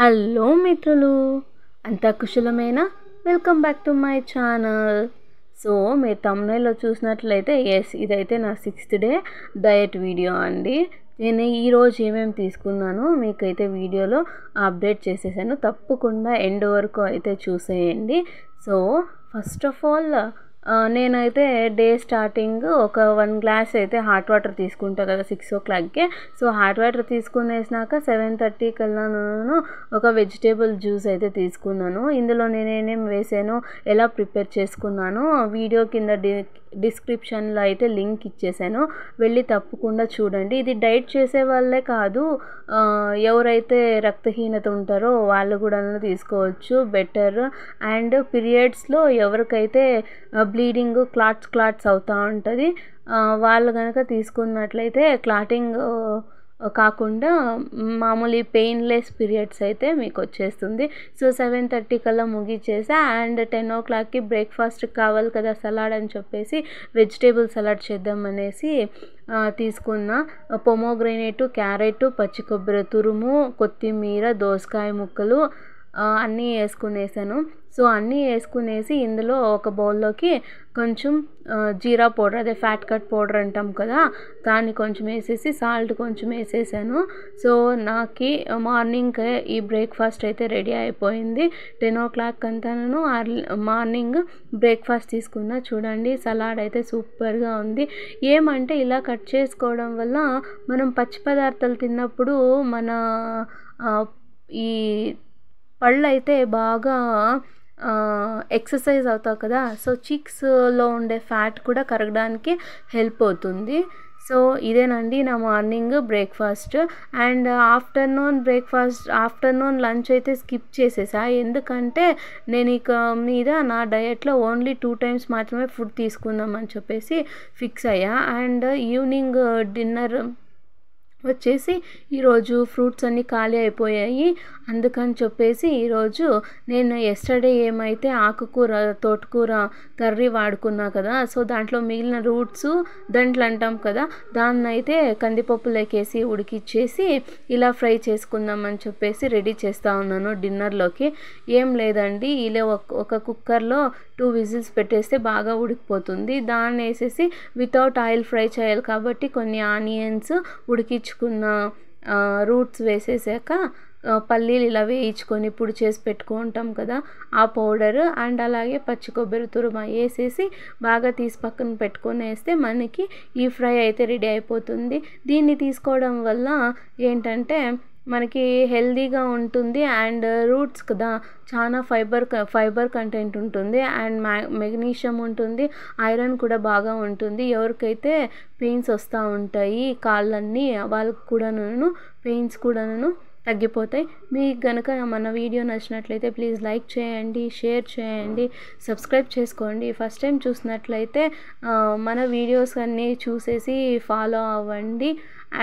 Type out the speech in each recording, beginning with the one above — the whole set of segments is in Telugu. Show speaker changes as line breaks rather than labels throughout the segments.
హలో మిత్రులు, అంతా కుశలమేనా? Welcome back to my channel. So మీరు తమ్నైల్లో చూసినట్లయితే ఇదైతే నా 6th డే డయట్ వీడియో అండి. నేను ఈరోజు ఏమేమి తీసుకున్నానో మీకైతే వీడియోలో అప్డేట్ చేసేసాను. తప్పకుండా ఎండ్ వరకు అయితే చూసేయండి. సో ఫస్ట్ ఆఫ్ ఆల్ నేనైతే డే స్టార్టింగ్ ఒక 1 గ్లాస్ అయితే హాట్ వాటర్ తీసుకుంటా కదా 6 o'clockకే. సో హాట్ వాటర్ తీసుకునేసినాక 7:30 కల్లా నేను ఒక వెజిటేబుల్ జ్యూస్ అయితే తీసుకున్నాను. ఇందులో నేనేం వేసానో ఎలా ప్రిపేర్ చేసుకున్నానో వీడియో కింద డిస్క్రిప్షన్లో అయితే లింక్ ఇచ్చేసాను, వెళ్ళి తప్పకుండా చూడండి. ఇది డైట్ చేసే వాళ్ళే కాదు, ఎవరైతే రక్తహీనత ఉంటారో వాళ్ళు కూడా తీసుకోవచ్చు, బెటర్. అండ్ పీరియడ్స్లో ఎవరికైతే బ్లీడింగ్ క్లాట్స్ అవుతూ ఉంటుంది వాళ్ళు కనుక తీసుకున్నట్లయితే క్లాటింగ్ కాకుండా మామూలు పెయిన్లెస్ పీరియడ్స్ అయితే మీకు వచ్చేస్తుంది. సో 7:30 కల్లా ముగిచ్చేసా. అండ్ 10 o'clockకి బ్రేక్ఫాస్ట్ కావాలి కదా సలాడ్ అని చెప్పేసి వెజిటేబుల్ సలాడ్ చేద్దాం అనేసి తీసుకున్న పొమోగ్రెనేటు, క్యారెట్, పచ్చి కొబ్బరి తురుము, కొత్తిమీర, దోసకాయ ముక్కలు అన్నీ వేసుకునేసాను. సో అన్నీ వేసుకునేసి ఇందులో ఒక బౌల్లోకి కొంచెం జీరా పౌడర్, అదే ఫ్యాట్ కట్ పౌడర్ అంటాం కదా, దాన్ని కొంచెం వేసేసి సాల్ట్ కొంచెం వేసేసాను. సో నాకు మార్నింగ్ ఈ బ్రేక్ఫాస్ట్ అయితే రెడీ అయిపోయింది. 10 o'clock అంతా నేను మార్నింగ్ బ్రేక్ఫాస్ట్ తీసుకున్నా. చూడండి సలాడ్ అయితే సూపర్గా ఉంది. ఏమంటే ఇలా కట్ చేసుకోవడం వల్ల మనం పచ్చి పదార్థాలు తిన్నప్పుడు మన ఈ పళ్ళు అయితే బాగా ఎక్సర్సైజ్ అవుతావు కదా, సో చీక్స్లో ఉండే ఫ్యాట్ కూడా కరగడానికి హెల్ప్ అవుతుంది. సో ఇదేనండి నా morning breakfast. And afternoon lunch అయితే స్కిప్ చేసేసా, ఎందుకంటే నేను ఇక మీద నా డయట్లో ఓన్లీ 2 times మాత్రమే ఫుడ్ తీసుకుందామని చెప్పేసి ఫిక్స్ అయ్యా. అండ్ ఈవినింగ్ డిన్నర్ వచ్చేసి ఈరోజు ఫ్రూట్స్ అన్నీ ఖాళీ అయిపోయాయి, అందుకని చెప్పేసి ఈరోజు నేను ఎస్టర్డే ఏమైతే ఆకుకూర తోటకూర కర్రీ వాడుకున్నా కదా, సో దాంట్లో మిగిలిన రూట్స్ దంట్లు అంటాం కదా, దాన్ని అయితే కందిపప్పు లేకేసి ఉడికిచ్చేసి ఇలా ఫ్రై చేసుకుందామని చెప్పేసి రెడీ చేస్తూ ఉన్నాను డిన్నర్లోకి. ఏం లేదండి, ఇలా ఒక కుక్కర్లో 2 whistles పెట్టేస్తే బాగా ఉడికిపోతుంది. దాన్ని వేసేసి వితౌట్ ఆయిల్ ఫ్రై చేయాలి కాబట్టి కొన్ని ఆనియన్స్, ఉడికించుకున్న రూట్స్ వేసేసాక పల్లీలు ఇలా వేయించుకొని పొడి చేసి పెట్టుకుంటాం కదా ఆ పౌడర్, అండ్ అలాగే పచ్చి కొబ్బరి తురుమ వేసేసి బాగా తీసి పక్కన పెట్టుకొని వేస్తే మనకి ఈ ఫ్రై అయితే రెడీ అయిపోతుంది. దీన్ని తీసుకోవడం వల్ల ఏంటంటే మనకి హెల్దీగా ఉంటుంది. అండ్ రూట్స్ కదా చాలా ఫైబర్ కంటెంట్ ఉంటుంది, అండ్ మెగ్నీషియం ఉంటుంది, ఐరన్ కూడా బాగా ఉంటుంది. ఎవరికైతే పెయిన్స్ వస్తూ ఉంటాయి కాళ్ళన్నీ వాళ్ళకి కూడాను పెయిన్స్ కూడాను తగ్గిపోతాయి. మీకు కనుక మన వీడియో నచ్చినట్లయితే ప్లీజ్ లైక్ చేయండి, షేర్ చేయండి, సబ్స్క్రైబ్ చేసుకోండి. ఫస్ట్ టైం చూసినట్లయితే మన వీడియోస్ అన్నీ చూసేసి ఫాలో అవ్వండి.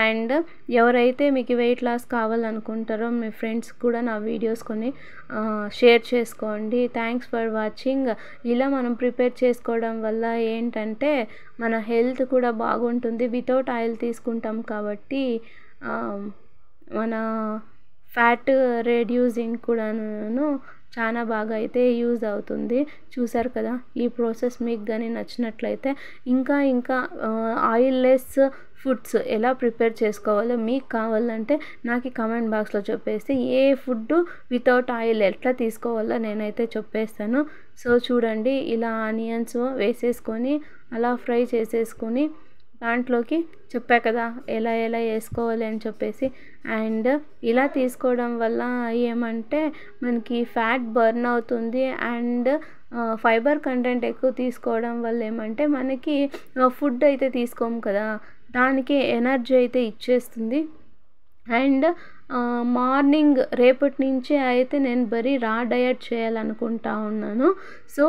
అండ్ ఎవరైతే మీకు వెయిట్ లాస్ కావాలనుకుంటారో మీ ఫ్రెండ్స్ కూడా నా వీడియోస్ కొన్ని షేర్ చేసుకోండి. Thanks for watching. ఇలా మనం ప్రిపేర్ చేసుకోవడం వల్ల ఏంటంటే మన హెల్త్ కూడా బాగుంటుంది. వితౌట్ ఆయిల్ తీసుకుంటాం కాబట్టి మన ఫ్యాట్ రెడ్యూసింగ్ కూడాను చాలా బాగా అయితే యూజ్ అవుతుంది. చూసారు కదా, ఈ ప్రాసెస్ మీకు కానీ నచ్చినట్లయితే ఇంకా ఆయిల్ లెస్ ఫుడ్స్ ఎలా ప్రిపేర్ చేసుకోవాలో మీకు కావాలంటే నాకు కామెంట్ బాక్స్లో చెప్పేసి ఏ ఫుడ్ వితౌట్ ఆయిల్ ఎట్లా తీసుకోవాలో నేనైతే చెప్పేస్తాను. సో చూడండి, ఇలా ఆనియన్స్ వేసేసుకొని అలా ఫ్రై చేసేసుకొని దాంట్లోకి చెప్పా కదా ఎలా వేసుకోవాలి అని చెప్పేసి. అండ్ ఇలా తీసుకోవడం వల్ల ఏమంటే మనకి ఫ్యాట్ బర్న్ అవుతుంది. అండ్ ఫైబర్ కంటెంట్ ఎక్కువ తీసుకోవడం వల్ల ఏమంటే మనకి ఫుడ్ అయితే తీసుకోము కదా, దానికి ఎనర్జీ అయితే ఇచ్చేస్తుంది. అండ్ మార్నింగ్ రేపటి నుంచి అయితే నేను రా డయట్ చేయాలనుకుంటా ఉన్నాను. సో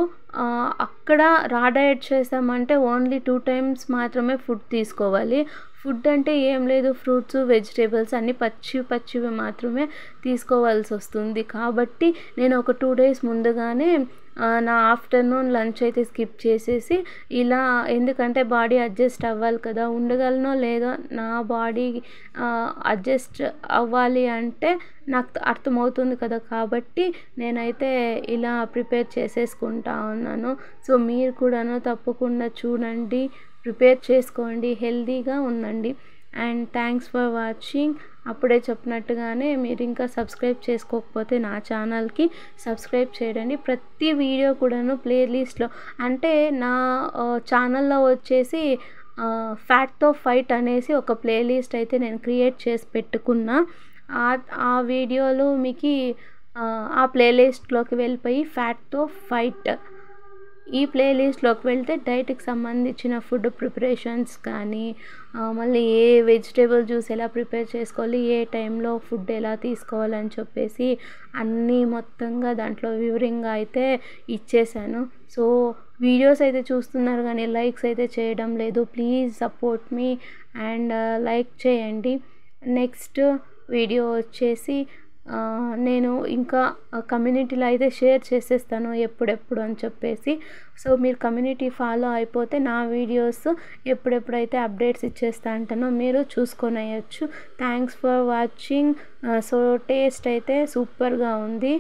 అక్కడ రా డయట్ చేస్తామంటే ఓన్లీ 2 times మాత్రమే ఫుడ్ తీసుకోవాలి. ఫుడ్ అంటే ఏం లేదు, ఫ్రూట్స్ వెజిటేబుల్స్ అన్నీ పచ్చివి మాత్రమే తీసుకోవాల్సి వస్తుంది. కాబట్టి నేను ఒక 2 డేస్ ముందుగానే నా ఆఫ్టర్నూన్ లంచ్ అయితే స్కిప్ చేసేసి ఇలా, ఎందుకంటే బాడీ అడ్జస్ట్ అవ్వాలి కదా, ఉండగలనో లేదో నా బాడీ అడ్జస్ట్ అవ్వాలి అంటే నాకు అర్థమవుతుంది కదా, కాబట్టి నేనైతే ఇలా ప్రిపేర్ చేసేసుకుంటా ఉన్నాను. సో మీరు కూడాను తప్పకుండా చూడండి, ప్రిపేర్ చేసుకోండి, హెల్తీగా ఉండండి. And thanks for watching. అప్పుడే చెప్పినట్టుగానే మీరు ఇంకా సబ్స్క్రైబ్ చేసుకోకపోతే నా ఛానల్కి సబ్స్క్రైబ్ చేయండి. ప్రతి వీడియో కూడాను ప్లేలిస్ట్లో, అంటే నా ఛానల్లో వచ్చేసి ఫ్యాట్తో ఫైట్ అనేసి ఒక ప్లేలిస్ట్ అయితే నేను క్రియేట్ చేసి పెట్టుకున్నా. ఆ వీడియోలు మీకు ఆ ప్లేలిస్ట్లోకి వెళ్ళిపోయి ఫ్యాట్తో ఫైట్ ఈ ప్లేలిస్ట్లోకి వెళ్తే డైట్కి సంబంధించిన ఫుడ్ ప్రిపరేషన్స్ కానీ, మళ్ళీ ఏ వెజిటేబుల్ జ్యూస్ ఎలా ప్రిపేర్ చేసుకోవాలి, ఏ టైంలో ఫుడ్ ఎలా తీసుకోవాలని చెప్పేసి అన్నీ మొత్తంగా దాంట్లో వివరంగా అయితే ఇచ్చేసాను. సో వీడియోస్ అయితే చూస్తున్నారు కానీ లైక్స్ అయితే చేయడం లేదు. Please support me and like చేయండి. నెక్స్ట్ వీడియో వచ్చేసి నేను ఇంకా కమ్యూనిటీలో అయితే షేర్ చేసేస్తాను ఎప్పుడెప్పుడు అని చెప్పేసి. సో మీరు కమ్యూనిటీ ఫాలో అయిపోతే నా వీడియోస్ ఎప్పుడెప్పుడైతే అప్డేట్స్ ఇచ్చేస్తా అంటానో మీరు చూసుకొనేయచ్చు. Thanks for watching. So taste అయితే సూపర్గా ఉంది.